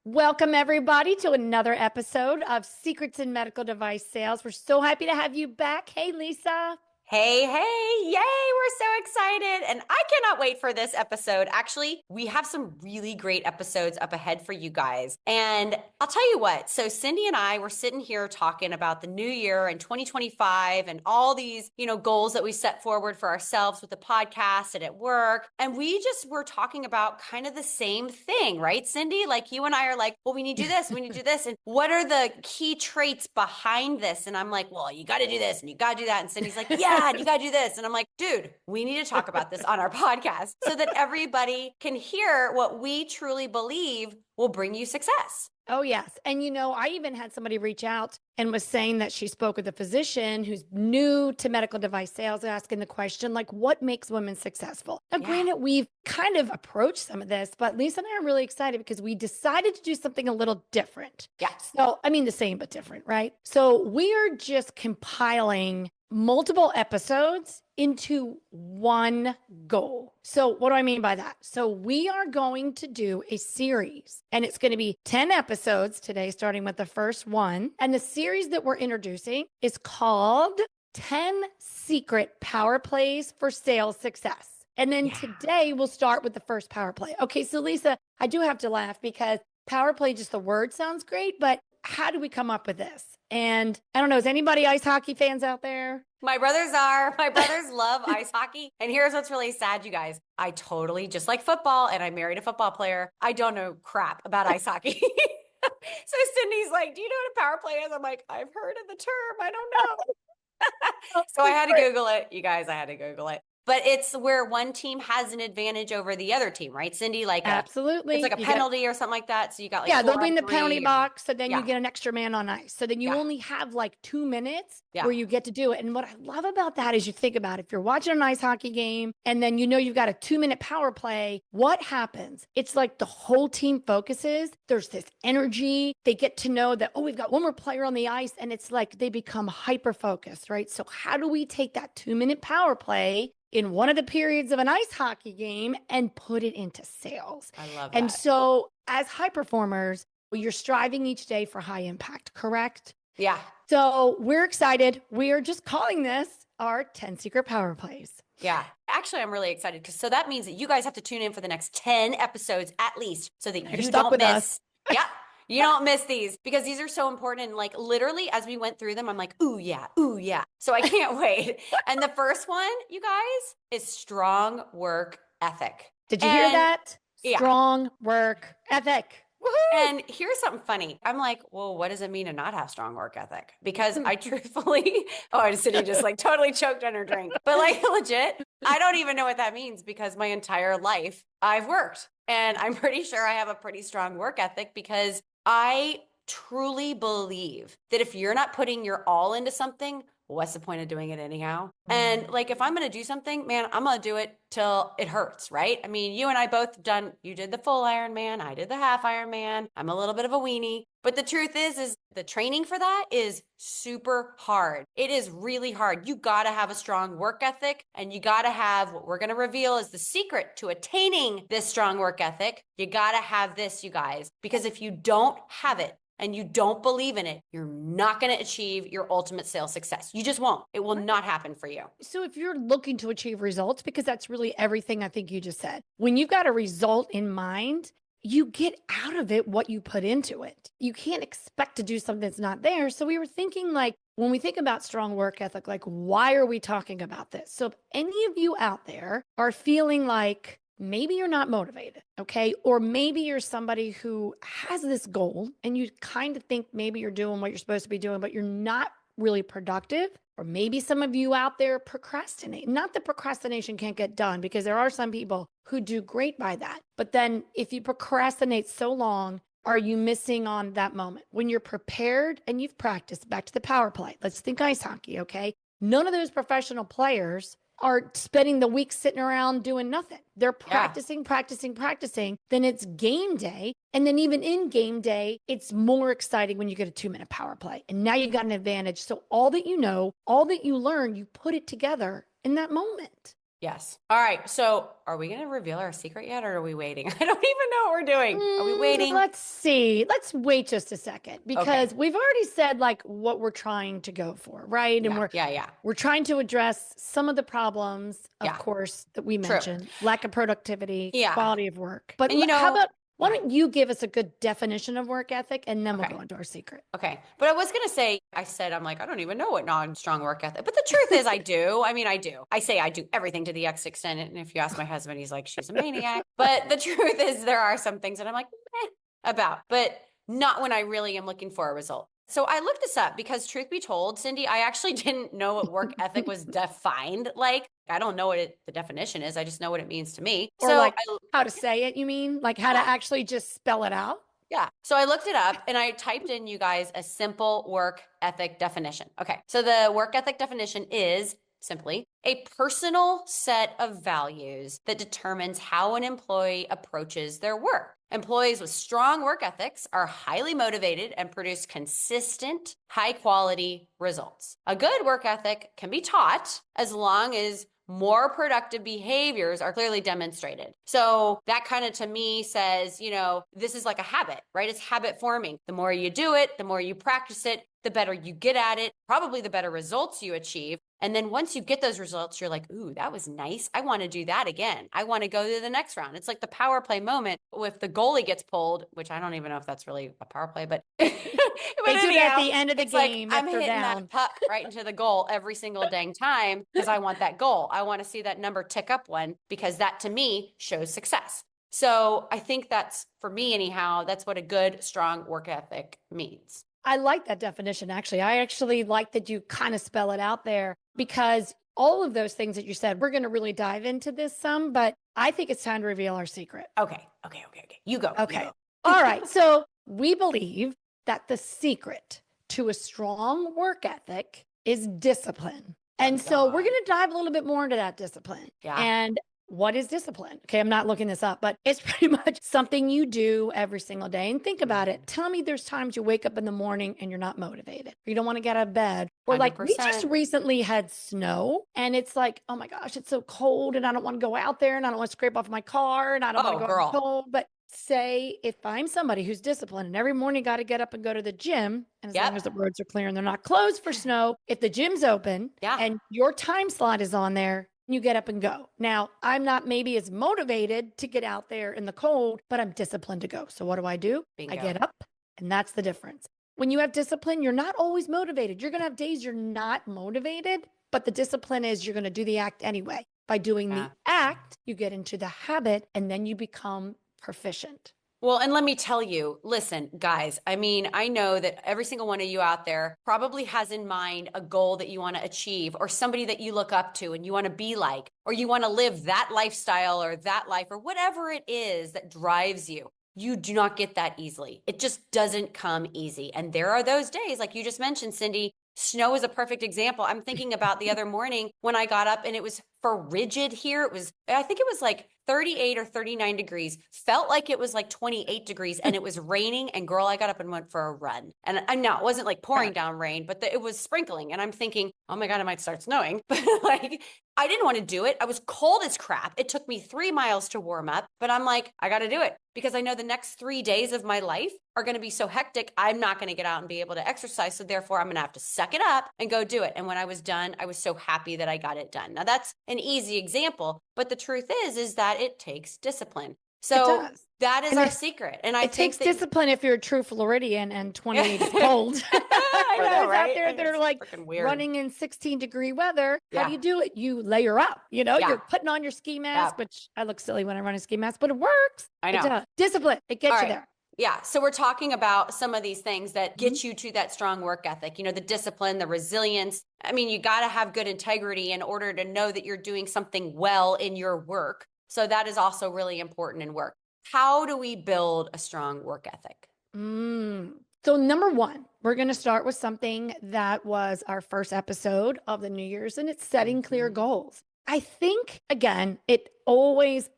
Welcome, everybody, to another episode of Secrets in Medical Device Sales. We're so happy to have you back. Hey, Lisa. Hey, yay, we're so excited. And I cannot wait for this episode. Actually, we have some really great episodes up ahead for you guys. And I'll tell you what, so Cindy and I were sitting here talking about the new year and 2025 and all these, goals that we set forward for ourselves with the podcast and at work. And we just were talking about kind of the same thing, right, Cindy? Like you and I are like, well, we need to do this, we need to do this. And what are the key traits behind this? And I'm like, well, you got to do this and you got to do that. And Cindy's like, yeah. You got to do this. And I'm like, dude, we need to talk about this on our podcast so that everybody can hear what we truly believe will bring you success. Oh, yes. And I even had somebody reach out and was saying that she spoke with a physician who's new to medical device sales, asking the question, like, what makes women successful? Now, granted, we've kind of approached some of this, but Lisa and I are really excited because we decided to do something a little different. Yeah. So, I mean, the same, but different, right? So we are just compiling multiple episodes into one goal. So what do I mean by that? So we are going to do a series and it's going to be 10 episodes today, starting with the first one. And the series that we're introducing is called 10 Secret Power Plays for Sales Success. And then today we'll start with the first power play. Okay, so Lisa, I do have to laugh because power play, just the word sounds great, but how do we come up with this? And I don't know, is anybody ice hockey fans out there? My brothers are. My brothers love ice hockey. And here's what's really sad, you guys. I totally, just like football, and I married a football player, I don't know crap about ice hockey. So Cindy's like, do you know what a power play is? I'm like, I've heard of the term. I don't know. So I had to Google it. You guys, I had to Google it. But it's where one team has an advantage over the other team, right, Cindy? Absolutely. It's like a penalty or something like that. So you got like they'll be in the penalty box. So then you get an extra man on ice. So then you only have like 2 minutes where you get to do it. And what I love about that is you think about if you're watching an ice hockey game and then you've got a 2-minute power play, what happens? It's like the whole team focuses. There's this energy. They get to know that, we've got one more player on the ice. And it's like they become hyper focused, right? So how do we take that 2-minute power play in one of the periods of an ice hockey game and put it into sales? I love that. And so as high performers, you're striving each day for high impact, correct? Yeah. So we're excited. We are just calling this our 10 Secret Power Plays. Yeah. Actually, I'm really excited because so that means that you guys have to tune in for the next 10 episodes at least so that you don't miss. Yeah. You don't miss these because these are so important. And like literally as we went through them, I'm like, ooh, yeah. So I can't wait. And the first one, you guys, is strong work ethic. Did you hear that? Yeah. Strong work ethic. Woo-hoo. And here's something funny. I'm like, well, what does it mean to not have strong work ethic? Because I truthfully, Cindy just like totally choked on her drink. But like legit, I don't even know what that means because my entire life I've worked. And I'm pretty sure I have a pretty strong work ethic because I truly believe that if you're not putting your all into something, what's the point of doing it anyhow? And like, if I'm going to do something, man, I'm going to do it till it hurts, right? I mean, you and I both you did the full Ironman. I did the half Ironman. I'm a little bit of a weenie, but the truth is the training for that is super hard. It is really hard. You got to have a strong work ethic and you got to have what we're going to reveal is the secret to attaining this strong work ethic. You got to have this, you guys, because if you don't have it, and you don't believe in it, you're not going to achieve your ultimate sales success. You just won't. It will not happen for you. So if you're looking to achieve results, because that's really everything I think you just said, when you've got a result in mind, you get out of it what you put into it. You can't expect to do something that's not there. So we were thinking like, when we think about strong work ethic, like, why are we talking about this? So if any of you out there are feeling like, maybe you're not motivated, okay? Or maybe you're somebody who has this goal and you kind of think maybe you're doing what you're supposed to be doing, but you're not really productive. Or maybe some of you out there procrastinate. Not that procrastination can't get done, because there are some people who do great by that. But then if you procrastinate so long, are you missing on that moment? When you're prepared and you've practiced, back to the power play. Let's think ice hockey, okay? None of those professional players are spending the week sitting around doing nothing. They're practicing. Then it's game day. And then even in game day, it's more exciting when you get a 2-minute power play. And now you've got an advantage. So all that you know, all that you learn, you put it together in that moment. Yes. All right. So are we going to reveal our secret yet or are we waiting? I don't even know what we're doing. Are we waiting? Let's see. Let's wait just a second Okay. because we've already said like what we're trying to go for, right? And Yeah. Yeah. Yeah. we're trying to address some of the problems, of Yeah. course, that we True. mentioned, lack of productivity, Yeah. quality of work. But And how about why yeah. don't you give us a good definition of work ethic and then we'll Okay. go into our secret. Okay. But I was going to say, I said, I'm like, I don't even know what non-strong work ethic. But the truth is I do. I mean, I do. I say I do everything to the X extent. And if you ask my husband, he's like, she's a maniac. But the truth is there are some things that I'm like, about, but not when I really am looking for a result. So I looked this up because truth be told, Cindy, I actually didn't know what work ethic was defined like. I don't know what the definition is. I just know what it means to me. Or So like how to say it, you mean? Like how to actually just spell it out? yeah. So I looked it up and I typed in, you guys, a simple work ethic definition. Okay. So the work ethic definition is simply a personal set of values that determines how an employee approaches their work. Employees with strong work ethics are highly motivated and produce consistent, high quality results. A good work ethic can be taught as long as more productive behaviors are clearly demonstrated. So that kind of to me says, this is like a habit, right? It's habit forming. The more you do it, the more you practice it, the better you get at it, probably the better results you achieve. And then once you get those results, you're like, ooh, that was nice. I want to do that again. I want to go to the next round. It's like the power play moment if the goalie gets pulled, which I don't even know if that's really a power play, but They do it at the end of the game like, if I'm they're hitting down. that puck right into the goal every single dang time because I want that goal. I want to see that number tick up one because that to me shows success. So I think that's, for me anyhow, that's what a good, strong work ethic means. I like that definition, actually. I actually like that you kind of spell it out there because all of those things that you said, we're going to really dive into this some, but I think it's time to reveal our secret. Okay. You go. Okay. You go. All right. So we believe that the secret to a strong work ethic is discipline. And so we're going to dive a little bit more into that discipline. Yeah. And what is discipline? Okay, I'm not looking this up, but it's pretty much something you do every single day. And think about it. Tell me there's times you wake up in the morning and you're not motivated, or you don't want to get out of bed. Or like we just 100%. recently had snow and it's like, oh my gosh, it's so cold and I don't want to go out there and I don't want to scrape off my car and I don't want to go out cold. But say if I'm somebody who's disciplined and every morning got to get up and go to the gym, and as long as the roads are clear and they're not closed for snow, if the gym's open and your time slot is on there, you get up and go. Now, I'm not maybe as motivated to get out there in the cold, but I'm disciplined to go. So what do? Bingo. I get up, and that's the difference. When you have discipline, you're not always motivated. You're going to have days you're not motivated, but the discipline is you're going to do the act anyway. By doing the act, you get into the habit, and then you become proficient. Well, and let me tell you, listen, guys, I mean, I know that every single one of you out there probably has in mind a goal that you want to achieve or somebody that you look up to and you want to be like, or you want to live that lifestyle or that life or whatever it is that drives you. You do not get that easily. It just doesn't come easy. And there are those days, like you just mentioned, Cindy, snow is a perfect example. I'm thinking about the other morning when I got up and it was frigid here. I think it was like 38 or 39 degrees, felt like it was like 28 degrees and it was raining. And girl, I got up and went for a run. And I know it wasn't like pouring down rain, but it was sprinkling. And I'm thinking, oh my God, it might start snowing. But like, I didn't want to do it. I was cold as crap. It took me 3 miles to warm up, but I'm like, I got to do it because I know the next 3 days of my life are going to be so hectic. I'm not going to get out and be able to exercise. So therefore I'm going to have to suck it up and go do it. And when I was done, I was so happy that I got it done. Now that's an easy example, but the truth is that it takes discipline. So that is our secret. And it takes discipline if you're a true Floridian and 28 is cold. I know, right? Out there that are like running in 16-degree weather. How do you do it? You layer up, you're putting on your ski mask, which I look silly when I run a ski mask, but it works. I know. Discipline. It gets you there. Yeah. So we're talking about some of these things that get you to that strong work ethic, the discipline, the resilience. I mean, you got to have good integrity in order to know that you're doing something well in your work. So that is also really important in work. How do we build a strong work ethic? So number one, we're going to start with something that was our first episode of the New Year's, and it's setting clear goals. I think, again, it always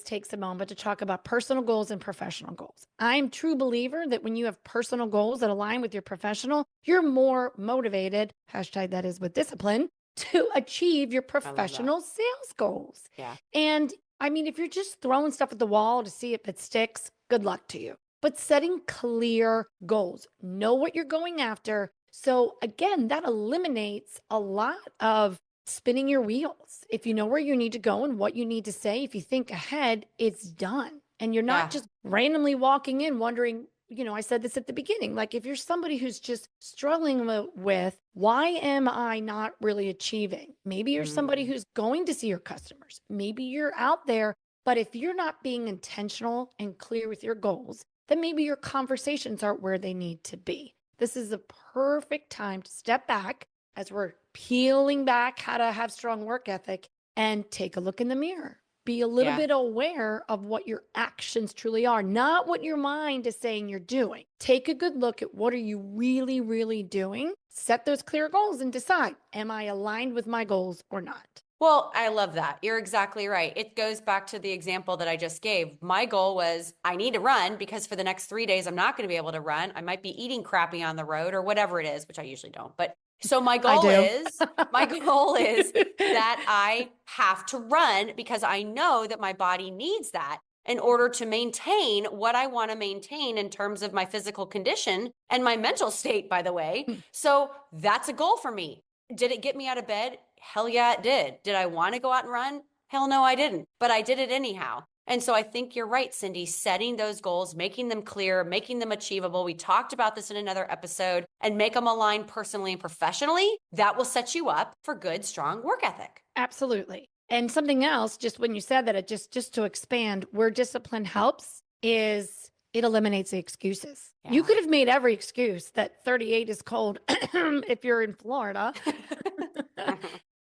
takes a moment to talk about personal goals and professional goals. I'm a true believer that when you have personal goals that align with your professional, you're more motivated, hashtag that is with discipline, to achieve your I love that. professional sales goals. Yeah. And I mean, if you're just throwing stuff at the wall to see if it sticks, good luck to you. But setting clear goals, know what you're going after. So again, that eliminates a lot of spinning your wheels. If you know where you need to go and what you need to say, if you think ahead, it's done. And you're not Yeah. just randomly walking in wondering, I said this at the beginning, like if you're somebody who's just struggling with, why am I not really achieving? Maybe you're somebody Mm. who's going to see your customers. Maybe you're out there, but if you're not being intentional and clear with your goals, then maybe your conversations aren't where they need to be. This is a perfect time to step back as we're peeling back how to have strong work ethic and take a look in the mirror. Be a little Yeah. bit aware of what your actions truly are, not what your mind is saying you're doing. Take a good look at what are you really, really doing. Set those clear goals and decide, am I aligned with my goals or not? Well, I love that. You're exactly right. It goes back to the example that I just gave. My goal was I need to run because for the next 3 days, I'm not going to be able to run. I might be eating crappy on the road or whatever it is, which I usually don't. But so my I goal do. is, my goal is that I have to run because I know that my body needs that in order to maintain what I want to maintain in terms of my physical condition and my mental state, by the way. So that's a goal for me. Did it get me out of bed? Hell yeah, it did. Did I want to go out and run? Hell no, I didn't. But I did it anyhow. And so I think you're right, Cindy, setting those goals, making them clear, making them achievable. We talked about this in another episode, and make them align personally and professionally. That will set you up for good, strong work ethic. Absolutely. And something else, just when you said that, it just to expand, where discipline helps is it eliminates the excuses. You Yeah. could have made every excuse that 38 is cold if you're in Florida.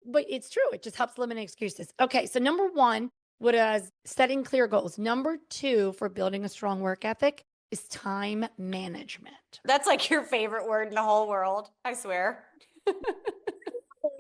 But it's true. It just helps eliminate excuses. Okay. So number one was setting clear goals. Number two for building a strong work ethic is time management. That's like your favorite word in the whole world, I swear.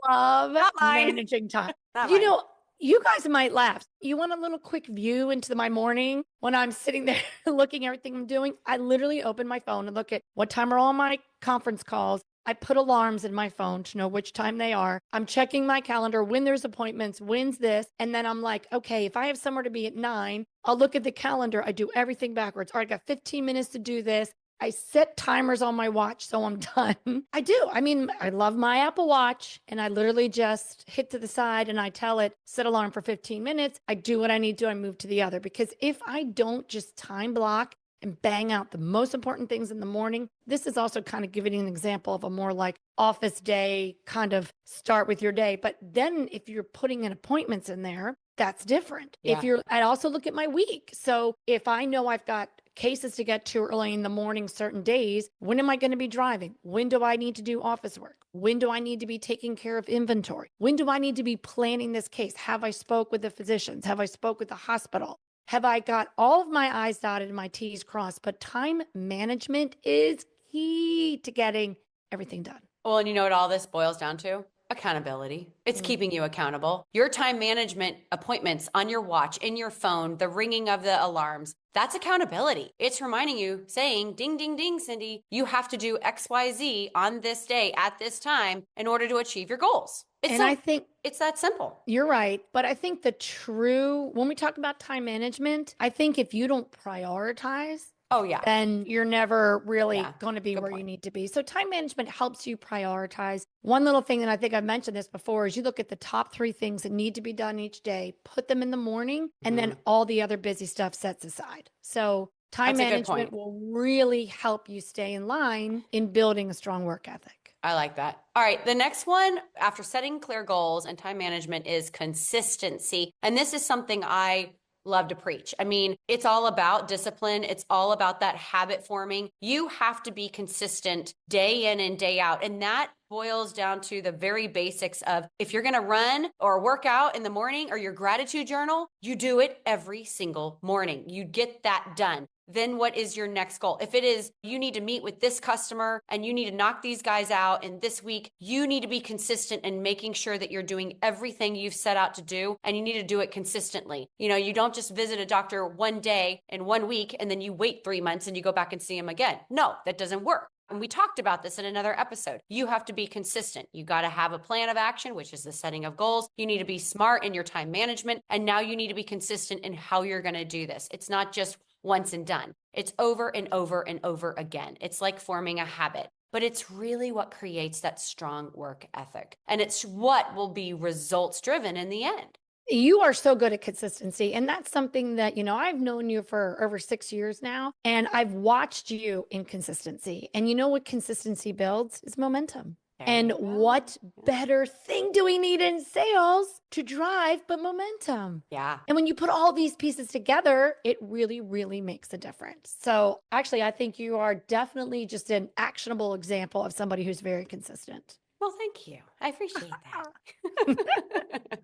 Love Not mine. managing time. Not You mine. know, you guys might laugh. You want a little quick view into my morning when I'm sitting there looking at everything I'm doing? I literally open my phone and look at what time are all my conference calls. I put alarms in my phone to know which time they are. I'm checking my calendar when there's appointments, when's this. And then I'm like, okay, if I have somewhere to be at 9, I'll look at the calendar. I do everything backwards. All right, I got 15 minutes to do this. I set timers on my watch so I'm done. I do. I mean, I love my Apple Watch and I literally just hit to the side and I tell it, set alarm for 15 minutes. I do what I need to. I move to the other because if I don't just time block and bang out the most important things in the morning, this is also kind of giving you an example of a more like office day kind of start with your day. But then if you're putting in appointments in there, that's different. Yeah. I also look at my week. So if I know I've got cases to get to early in the morning, certain days, when am I going to be driving? When do I need to do office work? When do I need to be taking care of inventory? When do I need to be planning this case? Have I spoke with the physicians? Have I spoke with the hospital? Have I got all of my I's dotted and my T's crossed? But time management is key to getting everything done. Well, and you know what all this boils down to? Accountability. It's keeping you accountable. Your time management appointments on your watch, in your phone, the ringing of the alarms, that's accountability. It's reminding you, saying, ding, ding, ding, Cindy, you have to do XYZ on this day at this time in order to achieve your goals. I think it's that simple. You're right. But I think when we talk about time management, I think if you don't prioritize, oh yeah, then you're never really going to be Good where point. you need to be. So time management helps you prioritize. One little thing, and I think I've mentioned this before, is you look at the top 3 things that need to be done each day, put them in the morning, and then all the other busy stuff sets aside. So time management will really help you stay in line in building a strong work ethic. I like that. All right. The next one after setting clear goals and time management is consistency. And this is something I love to preach. I mean, it's all about discipline. It's all about that habit forming. You have to be consistent day in and day out. And that boils down to the very basics of if you're going to run or work out in the morning or your gratitude journal, you do it every single morning. You get that done. Then what is your next goal? If it is you need to meet with this customer and you need to knock these guys out in this week, you need to be consistent in making sure that you're doing everything you've set out to do, and you need to do it consistently. You know, you don't just visit a doctor one day in 1 week and then you wait 3 months and you go back and see him again. No, that doesn't work. And we talked about this in another episode. You have to be consistent. You got to have a plan of action, which is the setting of goals. You need to be smart in your time management. And now you need to be consistent in how you're going to do this. It's not just once and done. It's over and over and over again. It's like forming a habit. But it's really what creates that strong work ethic. And it's what will be results driven in the end. You are so good at consistency. And that's something that, I've known you for over 6 years now, and I've watched you in consistency. And you know what consistency builds is momentum. And what better thing do we need in sales to drive but momentum? Yeah. And when you put all these pieces together, it really, really makes a difference. So actually, I think you are definitely just an actionable example of somebody who's very consistent. Well, thank you. I appreciate that.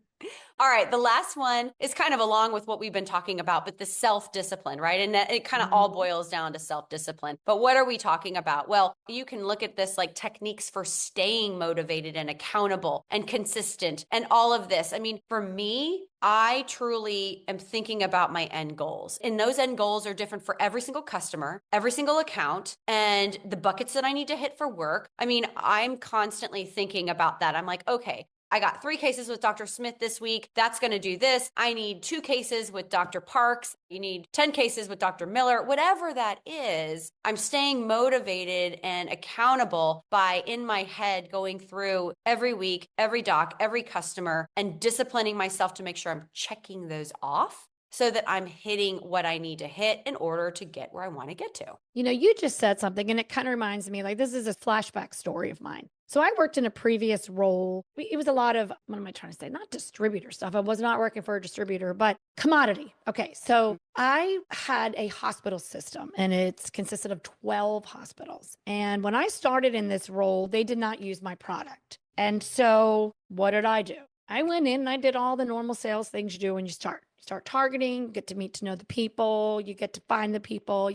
All right. The last one is kind of along with what we've been talking about, but the self-discipline, right? And it kind of all boils down to self-discipline. But what are we talking about? Well, you can look at this like techniques for staying motivated and accountable and consistent and all of this. I mean, for me, I truly am thinking about my end goals. And those end goals are different for every single customer, every single account, and the buckets that I need to hit for work. I mean, I'm constantly thinking about that. I'm like, okay, I got 3 cases with Dr. Smith this week. That's going to do this. I need 2 cases with Dr. Parks. You need 10 cases with Dr. Miller. Whatever that is, I'm staying motivated and accountable by in my head going through every week, every doc, every customer, and disciplining myself to make sure I'm checking those off so that I'm hitting what I need to hit in order to get where I want to get to. You just said something, and it kind of reminds me, like, this is a flashback story of mine. So I worked in a previous role. It was a lot of, what am I trying to say? Not distributor stuff. I was not working for a distributor, but commodity. Okay. So I had a hospital system, and it's consisted of 12 hospitals. And when I started in this role, they did not use my product. And so what did I do? I went in and I did all the normal sales things you do when you start. You start targeting, get to know the people, you get to find the people,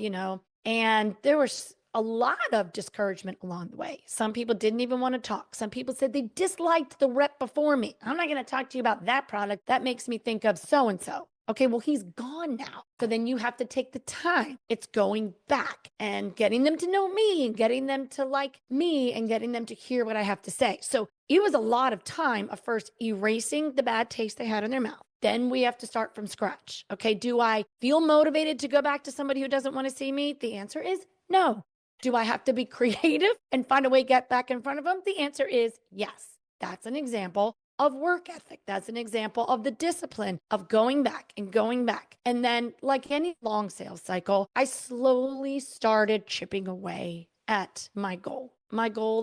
and there was a lot of discouragement along the way. Some people didn't even want to talk. Some people said they disliked the rep before me. I'm not going to talk to you about that product. That makes me think of so-and-so. Okay, well, he's gone now. So then you have to take the time. It's going back and getting them to know me and getting them to like me and getting them to hear what I have to say. So it was a lot of time of first erasing the bad taste they had in their mouth. Then we have to start from scratch. Okay, do I feel motivated to go back to somebody who doesn't want to see me? The answer is no. Do I have to be creative and find a way to get back in front of them? The answer is yes. That's an example of work ethic. That's an example of the discipline of going back and going back. And then, like any long sales cycle, I slowly started chipping away at my goal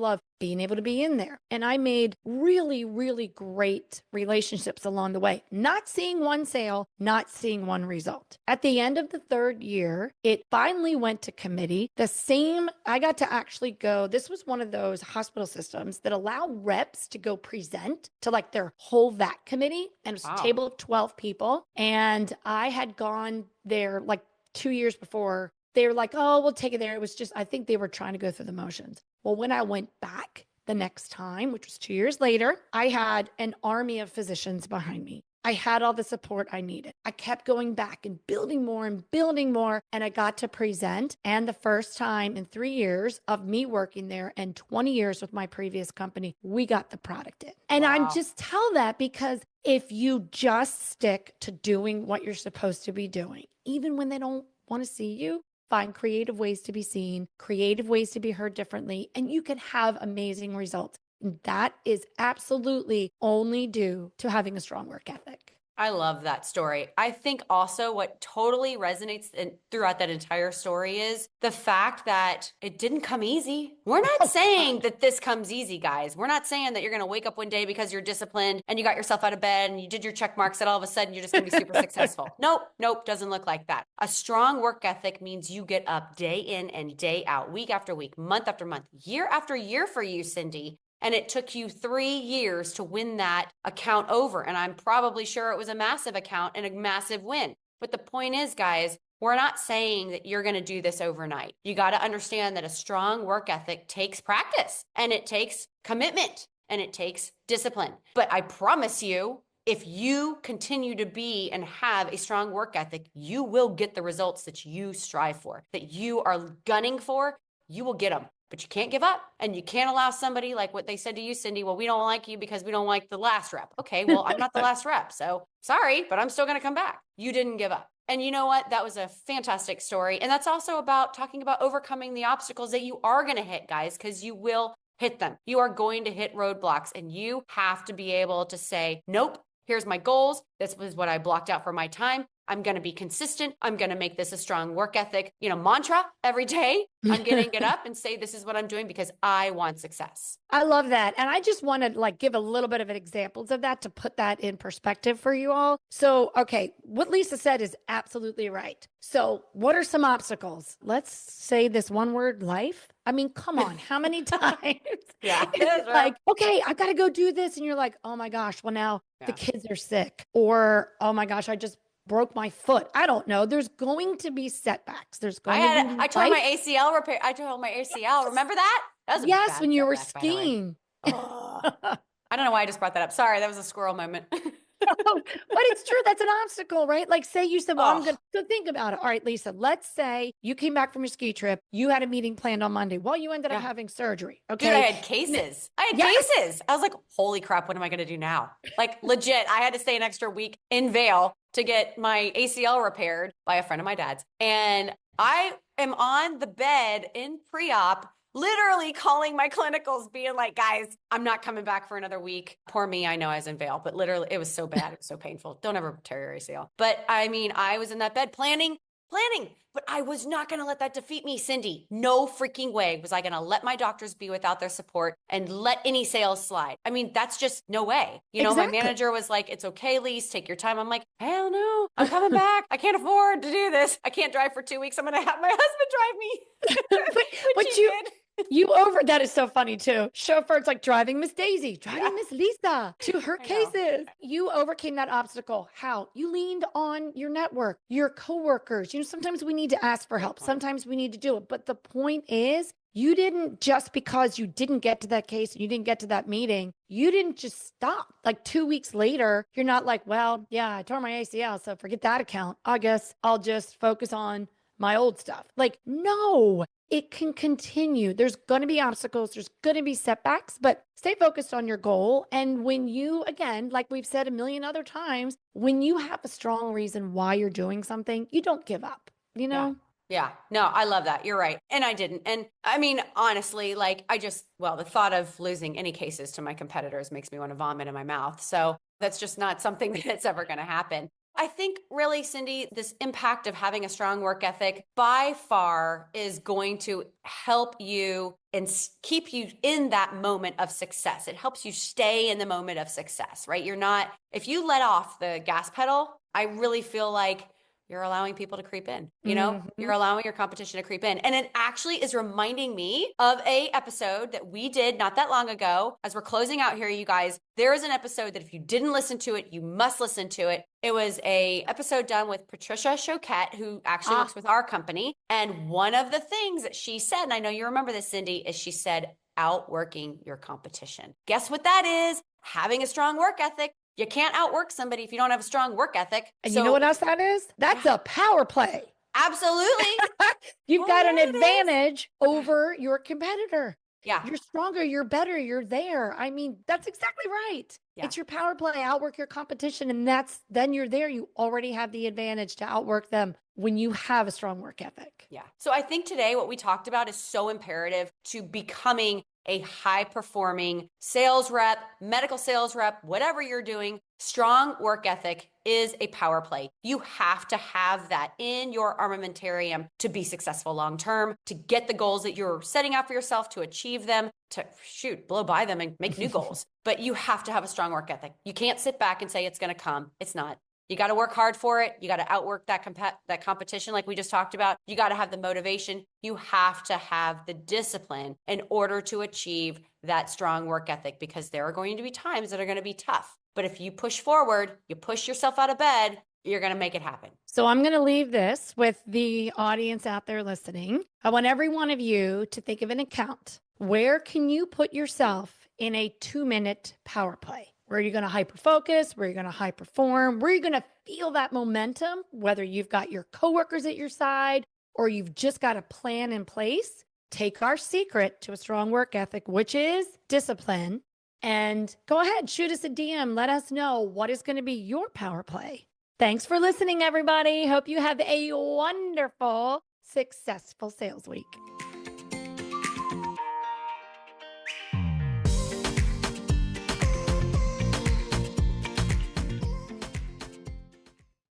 of being able to be in there. And I made really, really great relationships along the way, not seeing one sale, not seeing one result. At the end of the 3rd year, it finally went to committee. I got to actually go, this was one of those hospital systems that allow reps to go present to like their whole VAC committee. And it was a table of 12 people. And I had gone there like 2 years before. They were like, oh, we'll take it there. It was just, I think they were trying to go through the motions. Well, when I went back the next time, which was 2 years later, I had an army of physicians behind me. I had all the support I needed. I kept going back and building more, and I got to present. And the first time in 3 years of me working there and 20 years with my previous company, we got the product in. And I'm just tell that because if you just stick to doing what you're supposed to be doing, even when they don't want to see you, find creative ways to be seen, creative ways to be heard differently, and you can have amazing results. And that is absolutely only due to having a strong work ethic. I love that story. I think also what totally resonates throughout that entire story is the fact that it didn't come easy. We're not saying that this comes easy, guys. We're not saying that you're going to wake up one day because you're disciplined and you got yourself out of bed and you did your check marks and all of a sudden you're just going to be super successful. Nope, doesn't look like that. A strong work ethic means you get up day in and day out, week after week, month after month, year after year for you, Cindy. And it took you 3 years to win that account over. And I'm probably sure it was a massive account and a massive win. But the point is, guys, we're not saying that you're going to do this overnight. You got to understand that a strong work ethic takes practice and it takes commitment and it takes discipline. But I promise you, if you continue to be and have a strong work ethic, you will get the results that you strive for, that you are gunning for. You will get them. but you can't give up, and you can't allow somebody like what they said to you, Cindy. Well, we don't like you because we don't like the last rep. Okay, well, I'm not the last rep. So sorry, but I'm still going to come back. You didn't give up. And you know what? That was a fantastic story. And that's also about talking about overcoming the obstacles that you are going to hit, guys, because you will hit them. You are going to hit roadblocks, and you have to be able to say, nope, here's my goals. This was what I blocked out for my time. I'm going to be consistent. I'm going to make this a strong work ethic, mantra every day. I'm going to get up and say, this is what I'm doing because I want success. I love that. And I just want to give a little bit of examples of that to put that in perspective for you all. So, okay, what Lisa said is absolutely right. So what are some obstacles? Let's say this one word, life. I mean, come on, how many times? Yeah. It's like, okay, I've got to go do this. And you're like, oh my gosh, well now the kids are sick, or, oh my gosh, I just broke my foot. I don't know. There's going to be setbacks. There's going to be I tore my ACL repair. I tore my ACL. Remember that? That was a bad when you were setback, by the way. skiing. I don't know why I just brought that up. Sorry, that was a squirrel moment. But it's true. That's an obstacle, right? Like say you said, well, I'm going to think about it. All right, Lisa, let's say you came back from your ski trip. You had a meeting planned on Monday. Well, you ended up having surgery. Okay. Dude, I had cases. Cases. I was like, holy crap, what am I going to do now? Like legit, I had to stay an extra week in Vail to get my ACL repaired by a friend of my dad's. And I am on the bed in pre-op, literally calling my clinicals, being like, guys, I'm not coming back for another week. Poor me. I know I was in Vail, but literally it was so bad. It was so painful. Don't ever tear your ACL. But I mean, I was in that bed planning, but I was not going to let that defeat me, Cindy. No freaking way was I going to let my doctors be without their support and let any sales slide. I mean, that's just no way. My manager was like, it's okay, Lise, take your time. I'm like, hell no, I'm coming back. I can't afford to do this. I can't drive for 2 weeks. I'm going to have my husband drive me. but that is so funny too. Chauffeur, it's like driving Miss Daisy, driving Miss Lisa to her cases. You overcame that obstacle. How? You leaned on your network, your coworkers. Sometimes we need to ask for help. Sometimes we need to do it. But the point is, you didn't just because you didn't get to that case and you didn't get to that meeting, you didn't just stop. Like 2 weeks later, you're not like, well, yeah, I tore my ACL, so forget that account. I guess I'll just focus on my old stuff. Like, no, it can continue. There's going to be obstacles. There's going to be setbacks, but stay focused on your goal. And when you, again, like we've said a million other times, when you have a strong reason why you're doing something, you don't give up, Yeah. No, I love that. You're right. And I didn't. And I mean, honestly, the thought of losing any cases to my competitors makes me want to vomit in my mouth. So that's just not something that's ever going to happen. I think really, Cindy, this impact of having a strong work ethic by far is going to help you and keep you in that moment of success. It helps you stay in the moment of success, right? If you let off the gas pedal, I really feel like you're allowing people to creep in, you're allowing your competition to creep in. And it actually is reminding me of a episode that we did not that long ago. As we're closing out here, you guys, there is an episode that if you didn't listen to it, you must listen to it. It was a episode done with Patricia Choquette, who actually works with our company. And one of the things that she said, and I know you remember this, Cindy, is she said, outworking your competition. Guess what that is? Having a strong work ethic. You can't outwork somebody if you don't have a strong work ethic. And you know what else that is? That's a power play. Absolutely. You've got an advantage over your competitor. Yeah. You're stronger, you're better, you're there. I mean, that's exactly right. Yeah. It's your power play, outwork your competition. And then you're there. You already have the advantage to outwork them when you have a strong work ethic. Yeah. So I think today what we talked about is so imperative to becoming a high performing sales rep, medical sales rep, whatever you're doing. Strong work ethic is a power play. You have to have that in your armamentarium to be successful long term, to get the goals that you're setting out for yourself, to achieve them, to blow by them and make new goals. But you have to have a strong work ethic. You can't sit back and say it's going to come. It's not. You got to work hard for it. You got to outwork that competition like we just talked about. You got to have the motivation. You have to have the discipline in order to achieve that strong work ethic, because there are going to be times that are going to be tough. But if you push forward, you push yourself out of bed, you're going to make it happen. So I'm going to leave this with the audience out there listening. I want every one of you to think of an account. Where can you put yourself in a 2-minute power play? Where you're going to hyper focus, where you're going to high perform, where you're going to feel that momentum, whether you've got your coworkers at your side or you've just got a plan in place take our secret to a strong work ethic, which is discipline, and go ahead, shoot us a DM. Let us know what is going to be your power play. Thanks for listening, everybody. Hope you have a wonderful, successful sales week.